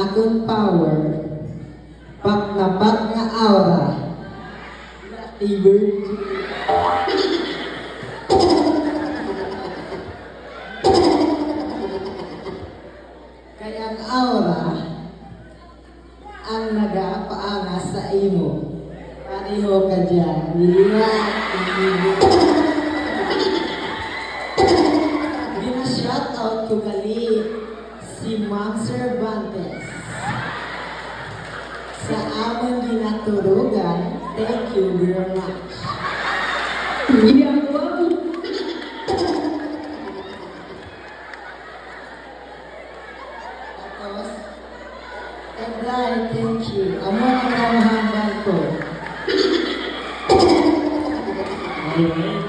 akong power, pak na pak nga aura, T-bird. Kaya ang aura, ang nagapaanga sa imo. Pareho ka dyan. Gina-shout out ko gali si Ma'am Cervantes. Sa amon ginaturugan, thank you very much. Tapos, Edray, thank you. Amo ang namahamban ko. Alright.